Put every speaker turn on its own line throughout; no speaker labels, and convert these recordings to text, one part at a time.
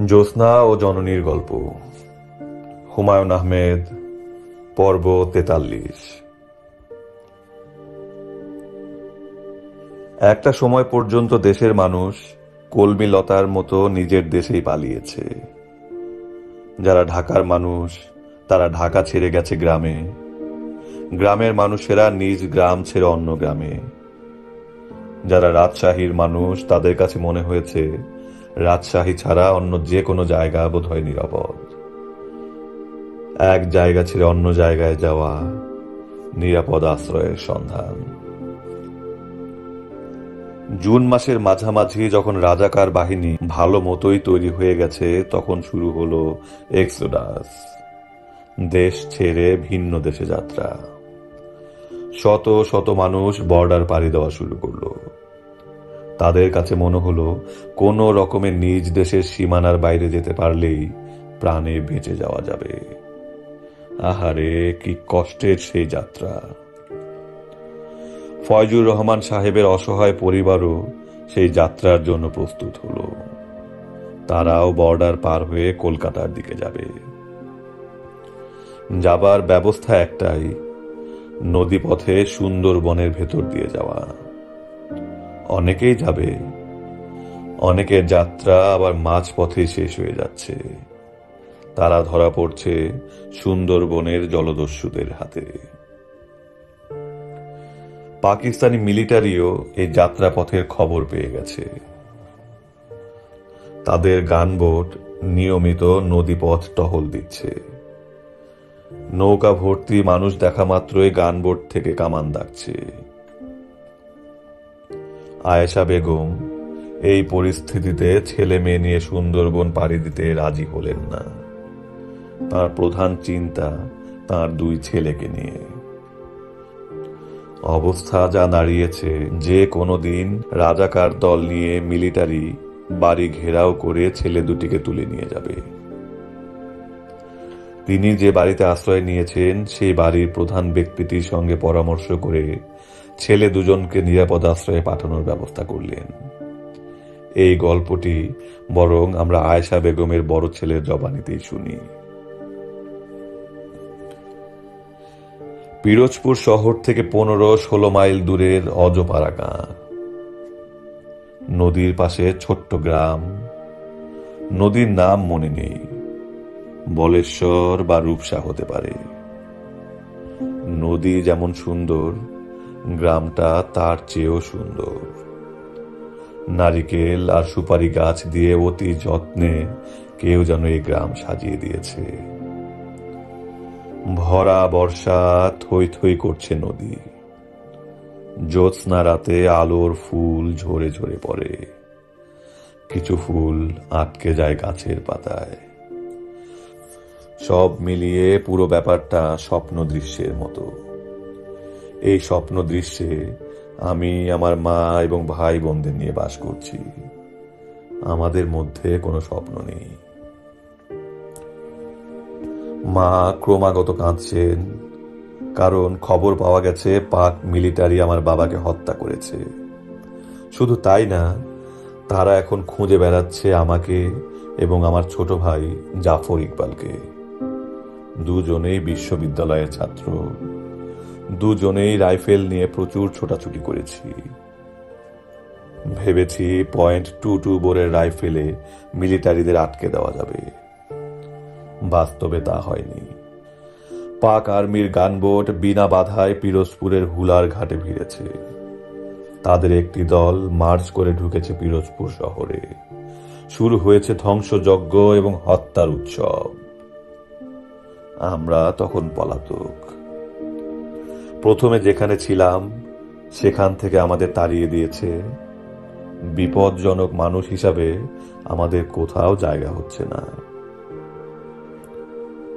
জ্যোৎস্না ও জননীর গল্প, হুমায়ুন আহমেদ, পর্ব ৪৩। একটা সময় পর্যন্ত দেশের মানুষ কলমি লতার মতো নিজের দেশেই পালিয়েছে। যারা ঢাকার মানুষ তারা ঢাকা ছেড়ে গেছে গ্রামে, গ্রামের মানুষেরা নিজ গ্রাম ছেড়ে অন্য গ্রামে। যারা রাজশাহীর মানুষ তাদের কাছে মনে হয়েছে রাজশাহী ছাড়া অন্য যে কোনো জায়গা বোধহয় নিরাপদ। এক জায়গা ছেড়ে অন্য জায়গায় যাওয়া, নিরাপদ আশ্রয়ের সন্ধান। জুন মাসের মাঝামাঝি যখন রাজাকার বাহিনী ভালো মতোই তৈরি হয়ে গেছে, তখন শুরু হলো এক্সোডাস, দেশ ছেড়ে ভিন্ন দেশে যাত্রা। শত শত মানুষ বর্ডার পাড়ি দেওয়া শুরু করলো। তাদের কাছে মনে হলো কোনো রকমে নিজ দেশের সীমানার বাইরে যেতে পারলেই প্রাণে বেঁচে যাওয়া যাবে। আহারে, কি কষ্টের সেই যাত্রা! ফয়জুর রহমান সাহেবের অসহায় পরিবারও সেই যাত্রার জন্য প্রস্তুত হলো। তারাও বর্ডার পার হয়ে কলকাতার দিকে যাবে। যাবার ব্যবস্থা একটাই, নদীপথে সুন্দরবনের ভেতর দিয়ে যাওয়া। অনেকেই যাবে, অনেকের যাত্রা আবার মাঝপথে শেষ হয়ে যাচ্ছে। তারা ধরা পড়ছে সুন্দরবনের জলদস্যুদের হাতে। পাকিস্তানি মিলিটারিও এই যাত্রাপথের খবর পেয়ে গেছে। তাদের গানবোট নিয়মিত নদীপথ টহল দিচ্ছে। নৌকা ভর্তি মানুষ দেখা মাত্রই গানবোট থেকে কামান দাগছে। আয়েশা বেগম এই পরিস্থিতিতে ছেলে মেয়ে নিয়ে সুন্দরবন পাড়ি দিতে রাজি হলেন না। তার প্রধান চিন্তা তার দুই ছেলেকে নিয়ে। অবস্থা যা দাঁড়িয়েছে, যে কোনো দিন রাজাকার দল নিয়ে মিলিটারি বাড়ি ঘেরাও করে ছেলে দুটিকে তুলে নিয়ে যাবে। তিনি যে বাড়িতে আশ্রয় নিয়েছেন সেই বাড়ির প্রধান ব্যক্তিটির সঙ্গে পরামর্শ করে ছেলে দুজনকে নিরাপদ আশ্রয়ে পাঠানোর ব্যবস্থা করলেন। এই গল্পটি বরং আমরা আয়েশা বেগমের বড় ছেলের জবানিতেই শুনি। পিরোজপুর শহর থেকে ১৫-১৬ মাইল দূরের অজপাড়া গাঁ। নদীর পাশে ছোট্ট গ্রাম। নদীর নাম মনে নেই, বলেশ্বর বা রূপসা হতে পারে। নদী যেমন সুন্দর, গ্রামটা তার চেয়েও সুন্দর। নারিকেল আর সুপারি গাছ দিয়ে অতি যত্নে কেউ যেন এই গ্রাম সাজিয়ে দিয়েছে। ভরা বর্ষা থই থই করছে নদী। জ্যোৎস্না রাতে আলোর ফুল ঝরে ঝরে পড়ে। কিছু ফুল আটকে যায় গাছের পাতায়। সব মিলিয়ে পুরো ব্যাপারটা স্বপ্ন দৃশ্যের মতো। এই স্বপ্ন দৃশ্যে আমি আমার মা এবং ভাই বোনদের নিয়ে বাস করছি। আমাদের মধ্যে কোনো স্বপ্ন নেই। মা ক্রমাগত কাঁদছেন, কারণ খবর পাওয়া গেছে পাক মিলিটারি আমার বাবাকে হত্যা করেছে। শুধু তাই না, তারা এখন খুঁজে বেড়াচ্ছে আমাকে এবং আমার ছোট ভাই জাফর ইকবালকে। দুজনেই বিশ্ববিদ্যালয়ের ছাত্র। দুজনেই রাইফেল নিয়ে প্রচুর ছোটাছুটি করেছি। ভেবেছি .22 বোরের রাইফেলে মিলিটারিদের আটকে দেওয়া যাবে। বাস্তবে তা হয়নি। পাক আর্মির গানবোট বিনা বাধায় পিরোজপুরের হুলার ঘাটে ভিড়েছে। তাদের একটি দল মার্চ করে ঢুকেছে পিরোজপুর শহরে। শুরু হয়েছে ধ্বংসযজ্ঞ এবং হত্যার উৎসব। আমরা তখন পলাতক। প্রথমে যেখানে ছিলাম সেখান থেকে আমাদের তাড়িয়ে দিয়েছে। বিপজ্জনক মানুষ হিসাবে আমাদের কোথাও জায়গা হচ্ছে না।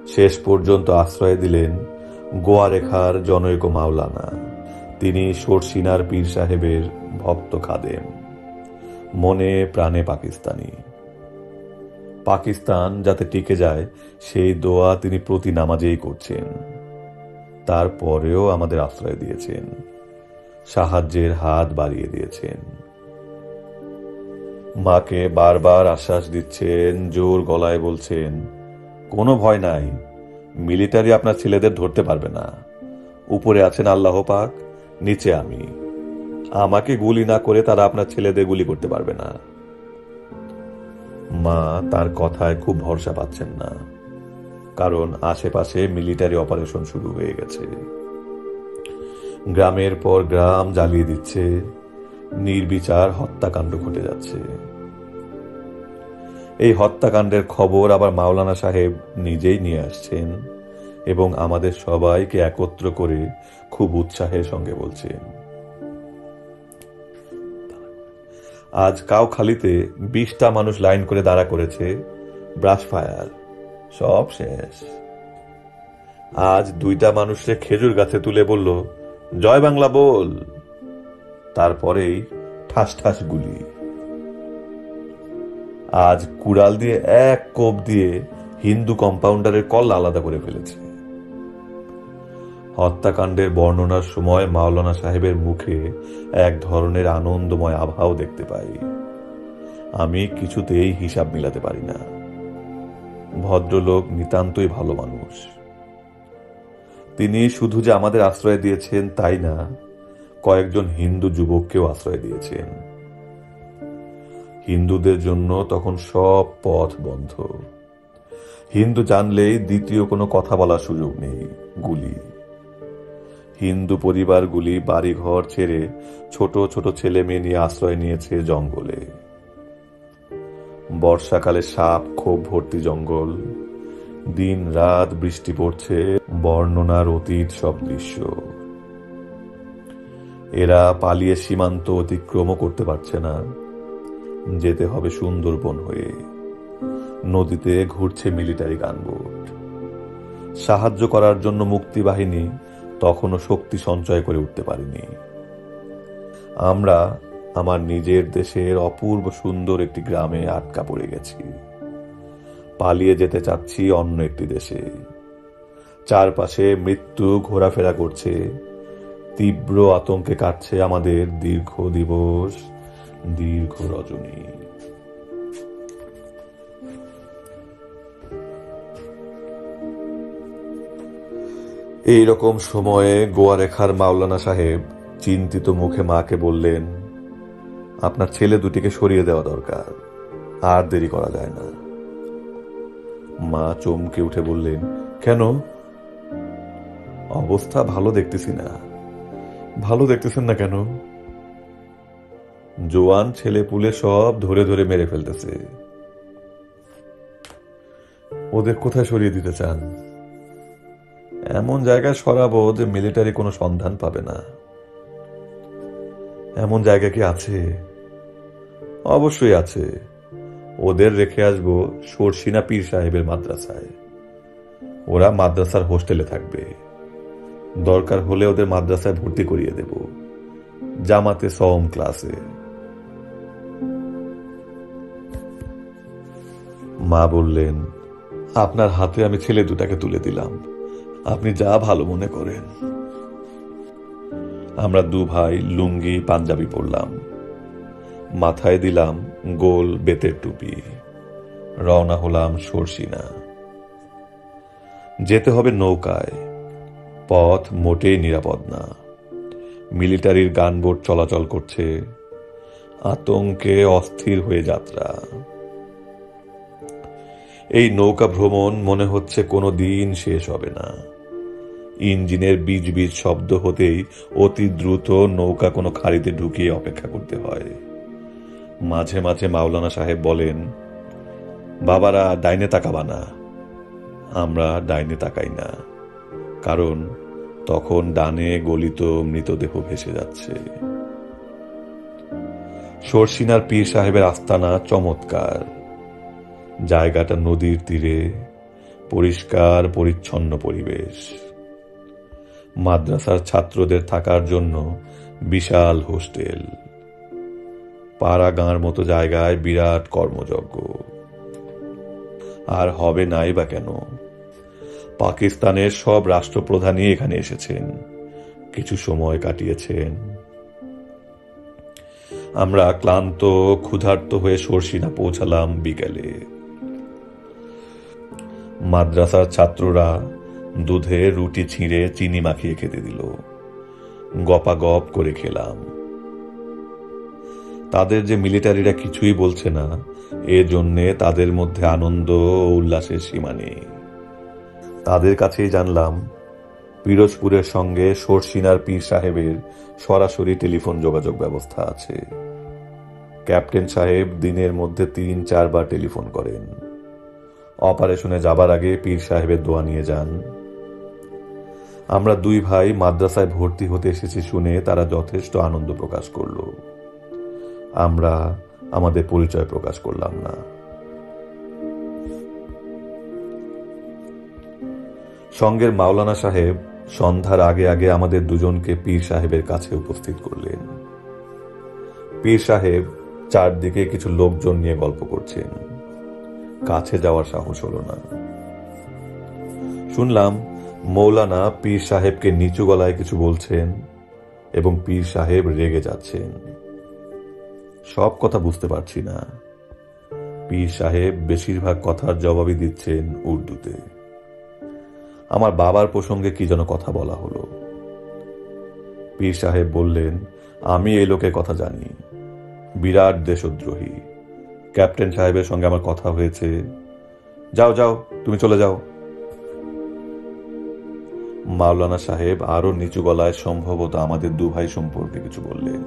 শেষ পর্যন্ত আশ্রয় দিলেন গোয়ারেখার জনৈক মাওলানা। তিনি সরসিনার পীর সাহেবের ভক্ত খাদেম। মনে প্রাণে পাকিস্তানি। পাকিস্তান যাতে টিকে যায় সেই দোয়া তিনি প্রতি নামাজেই করছেন। তারপরেও আমাদের আশ্রয় দিয়েছেন, সাহায্যের হাত বাড়িয়ে দিয়েছেন। মাকে বারবার আশ্বাস দিচ্ছেন, জোর গলায় বলছেন, কোনো ভয় নাই, মিলিটারি আপনার ছেলেদের ধরতে পারবে না। উপরে আছেন আল্লাহ পাক, নিচে আমি। আমাকে গুলি না করে তারা আপনার ছেলেদের গুলি করতে পারবে না। মা তার কথায় খুব ভরসা পাচ্ছেন না, কারণ আশেপাশে মিলিটারি অপারেশন শুরু হয়ে গেছে। গ্রামের পর গ্রাম জ্বালিয়ে দিচ্ছে, নির্বিচার হত্যাকাণ্ড ঘটে যাচ্ছে। এই হত্যাকাণ্ডের খবর আবার মাওলানা সাহেব নিজেই নিয়ে আসছেন এবং আমাদের সবাইকে একত্র করে খুব উৎসাহের সঙ্গে বলছেন। আজ কাউখালীতে 20টা মানুষ লাইন করে দাঁড়া করেছে, ব্রাশ ফায়ার, সব শেষ। আজ 2টা মানুষে খেজুর গাছে তুলে বলল, জয় বাংলা বল। তারপরেই ঠাস ঠাস গুলি। আজ কুড়াল দিয়ে এক কোপ দিয়ে হিন্দু কম্পাউন্ডারের কল আলাদা করে ফেলেছে। হত্যাকাণ্ডের বর্ণনার সময় মাওলানা সাহেবের মুখে এক ধরনের আনন্দময় আভাও দেখতে পাই। আমি কিছুতেই হিসাব মিলাতে পারি না। ভদ্রলোক নিতান্তই ভালো মানুষ। তিনি শুধু যে আমাদের আশ্রয় দিয়েছেন তাই না, কয়েকজন হিন্দু যুবককেও আশ্রয় দিয়েছেন। হিন্দুদের জন্য তখন সব পথ বন্ধ। হিন্দু জানলেই দ্বিতীয় কোনো কথা বলার সুযোগ নেই, গুলি। হিন্দু পরিবারগুলি বাড়িঘর ছেড়ে ছোট ছোট ছেলে মেয়ে নিয়ে আশ্রয় নিয়েছে জঙ্গলে। বর্ষাকালে সাপ ক্ষোভ ভর্তি জঙ্গল, দিন রাত বৃষ্টি পড়ছে, বর্ণনার অতীত সব দৃশ্য। এরা পালিয়ে সীমান্ত অতিক্রমও করতে পারছে না, যেতে হবে সুন্দরবন হয়ে। নদীতে ঘুরছে মিলিটারি গানবোট। সাহায্য করার জন্য মুক্তিবাহিনী তখনও শক্তি সঞ্চয় করে উঠতে পারেনি। আমরা আমার নিজের দেশের অপূর্ব সুন্দর একটি গ্রামে আটকা পড়ে গেছি। পালিয়ে যেতে চাচ্ছি অন্য একটি দেশে। চারপাশে মৃত্যু ঘোরাফেরা করছে, তীব্র আতঙ্কে কাটছে আমাদের দীর্ঘ দিবস, দীর্ঘ রজনী। এইরকম সময়ে গোয়ারেখার মাওলানা সাহেব চিন্তিত মুখে মাকে বললেন, আপনার ছেলে দুটিকে সরিয়ে দেওয়া দরকার, আর দেরি করা যায় না। মা চমকে উঠে বললেন, কেন? অবস্থা ভালো দেখতেছি না। ভালো দেখতেছেন না কেন? জোয়ান ছেলে পুলে সব ধরে ধরে মেরে ফেলতেছে। ওদের কোথায় সরিয়ে দিতে চান? এমন জায়গায় সরাবো যে মিলিটারি কোনো সন্ধান পাবে না। এমন জায়গা কি আছে? অবশ্যই আছে। ওদের রেখে আসবো সরসিনা পীর সাহেবের মাদ্রাসায়। ওরা মাদ্রাসার হোস্টেলে থাকবে। দরকার হলে ওদের মাদ্রাসায় ভর্তি করিয়ে দেব, জামাতে সওম ক্লাসে। মা বললেন, আপনার হাতে আমি ছেলে দুটাকে তুলে দিলাম, আপনি যা ভালো মনে করেন। আমরা দু ভাই লুঙ্গি পাঞ্জাবি পরলাম, মাথায় দিলাম গোল বেতের টুপি। রওনা হলাম সরসিনা। যেতে হবে নৌকায়। পথ মোটেই নিরাপদ না। মিলিটারির গানবোট চলাচল করছে। আতঙ্কে অস্থির হয়ে যাত্রা। এই নৌকা ভ্রমণ মনে হচ্ছে কোনো দিন শেষ হবে না। ইঞ্জিনের বীজ বীজ শব্দ হতেই অতি দ্রুত নৌকা কোনো খাড়িতে ঢুকিয়ে অপেক্ষা করতে হয়। মাঝে মাঝে মাওলানা সাহেব বলেন, বাবারা ডাইনে তাকাবা না। আমরা ডাইনে তাকাই না, কারণ তখন ডানে গলিত মৃতদেহ ভেসে যাচ্ছে। সরসিনার পীর সাহেবের আস্তানা চমৎকার। জায়গাটা নদীর তীরে, পরিষ্কার পরিচ্ছন্ন পরিবেশ। মাদ্রাসার ছাত্রদের থাকার জন্য বিশাল হোস্টেল। পাড়া গাঁর মতো জায়গায় বিরাট কর্মযজ্ঞ। আর হবে নাই বা কেন? পাকিস্তানের সব রাষ্ট্রপ্রধানই এখানে এসেছেন, কিছু সময় কাটিয়েছেন। আমরা ক্লান্ত ক্ষুধার্ত হয়ে সরসিনা পৌঁছালাম বিকেলে। মাদ্রাসার ছাত্ররা দুধে রুটি ছিঁড়ে চিনি মাখিয়ে খেতে দিল। গপাগপ করে খেলাম। তাদের যে মিলিটারিরা কিছুই বলছে না, এজন্যে তাদের মধ্যে আনন্দ ও উল্লাসের সীমা নেই। তাদের কাছেই জানলাম পিরোজপুরের সঙ্গে সরসিনার পীর সাহেবের সরাসরি টেলিফোন যোগাযোগ ব্যবস্থা আছে। ক্যাপ্টেন সাহেব দিনের মধ্যে ৩-৪ বার টেলিফোন করেন। অপারেশনে যাবার আগে পীর সাহেবের দোয়া নিয়ে যান। আমরা দুই ভাই মাদ্রাসায় ভর্তি হতে এসেছি শুনে তারা যথেষ্ট আনন্দ প্রকাশ করল। আমরা আমাদের পরিচয় প্রকাশ করলাম না। সঙ্গের মাওলানা সাহেব সন্ধ্যার আগে আগে আমাদের দুজনকে পীর সাহেবের কাছে উপস্থিত করলেন। পীর সাহেব চারদিকে কিছু লোকজন নিয়ে গল্প করছেন। কাছে যাওয়ার সাহস হলো না। শুনলাম মৌলানা পীর সাহেবকে নিচু গলায় কিছু বলছেন এবং পীর সাহেব রেগে যাচ্ছেন। সব কথা বুঝতে পারছি না। পীর সাহেব বেশিরভাগ কথার জবাবই দিচ্ছেন উর্দুতে। আমার বাবার প্রসঙ্গে কি যেন কথা বলা হলো। পীর সাহেব বললেন, আমি এই লোকের কথা জানি, বিরাট দেশদ্রোহী। ক্যাপ্টেন সাহেবের সঙ্গে আমার কথা হয়েছে। যাও যাও, তুমি চলে যাও। মাওলানা সাহেব আরো নিচু গলায় সম্ভবত আমাদের দু ভাই সম্পর্কে কিছু বললেন।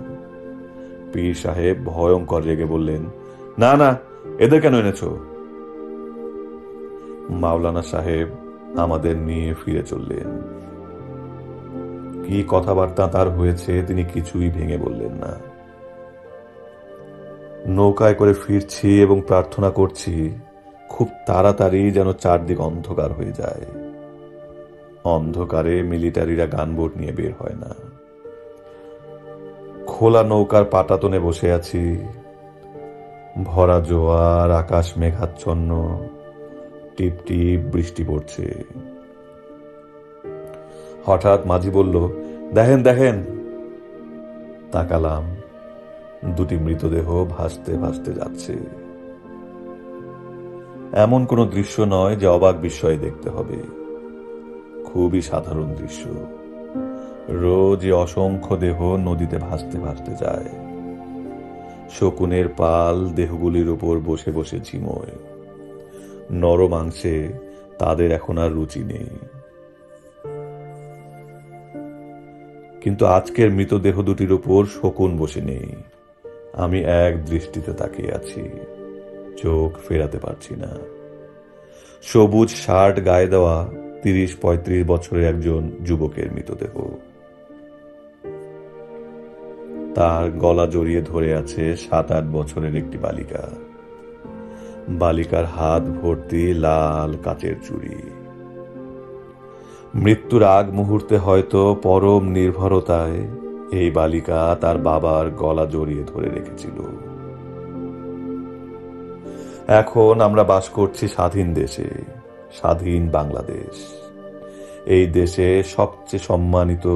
পীর সাহেব ভয়ঙ্কর রেগে বললেন, না না, এদের কেন এনেছ? মাওলানা সাহেব আমাদের নিয়ে ফিরে চললেন। কি কথাবার্তা তার হয়েছে তিনি কিছুই ভেঙে বললেন না। নৌকায় করে ফিরছি এবং প্রার্থনা করছি খুব তাড়াতাড়ি যেন চারদিক অন্ধকার হয়ে যায়। অন্ধকারে মিলিটারিরা গানবোট নিয়ে বের হয় না। খোলা নৌকার পাটাতনে বসে আছি। ভরা জোয়ার, আকাশ মেঘাচ্ছন্ন, টিপ টিপ বৃষ্টি পড়ছে। হঠাৎ মাঝি বলল, দেখেন দেখেন। তাকালাম, দুটি মৃতদেহ ভাসতে ভাসতে যাচ্ছে। এমন কোন দৃশ্য নয় যে অবাক বিস্ময়ে দেখতে হবে। খুবই সাধারণ দৃশ্য। রোজ অসংখ্য দেহ নদীতে ভাসতে ভাসতে যায়। শকুনের পাল দেহগুলির উপর বসে বসে ঝিমোয়। নরম মাংসে তাদের এখন আর রুচি নেই। কিন্তু আজকের মৃতদেহ দুটির উপর শকুন বসে নেই। আমি এক দৃষ্টিতে তাকিয়ে আছি, চোখ ফেরাতে পারছি না। সবুজ শার্ট গায়ে দেওয়া ৩০-৩৫ বছরের একজন যুবকের মৃতদেহ। তার গলা জড়িয়ে ধরে আছে ৭-৮ বছরের একটি বালিকা। বালিকার হাত ভর্তি লাল কাচের চুড়ি। মৃত্যুর আগ মুহূর্তে হয়তো পরম নির্ভরতায় এই বালিকা তার বাবার গলা জড়িয়ে ধরে রেখেছিল। এখন আমরা বাস করছি স্বাধীন দেশে, স্বাধীন বাংলাদেশ। এই দেশে সবচেয়ে সম্মানিত,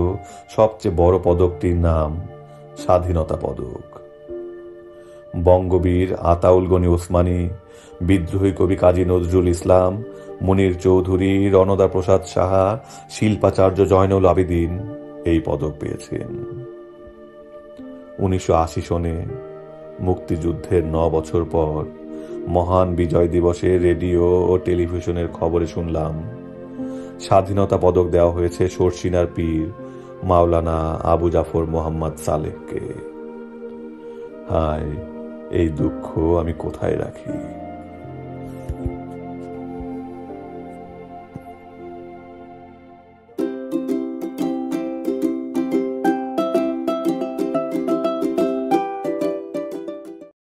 সবচেয়ে বড় পদকটির নাম স্বাধীনতা পদক। বঙ্গবীর আতাউল গনি ওসমানী, বিদ্রোহী কবি কাজী নজরুল ইসলাম, মুনির চৌধুরী, রণদা প্রসাদ সাহা, শিল্পাচার্য জয়নুল আবেদিন এই পদক পেয়েছেন। ১৯৮০ সনে মুক্তিযুদ্ধের ৯ বছর পর মহান বিজয় দিবসে রেডিও ও টেলিভিশনের খবরে শুনলাম স্বাধীনতা পদক দেওয়া হয়েছে সরসিনার পীর মাওলানা আবু জাফর মোহাম্মদ সালেহকে। হায়, এই দুঃখ আমি কোথায় রাখি?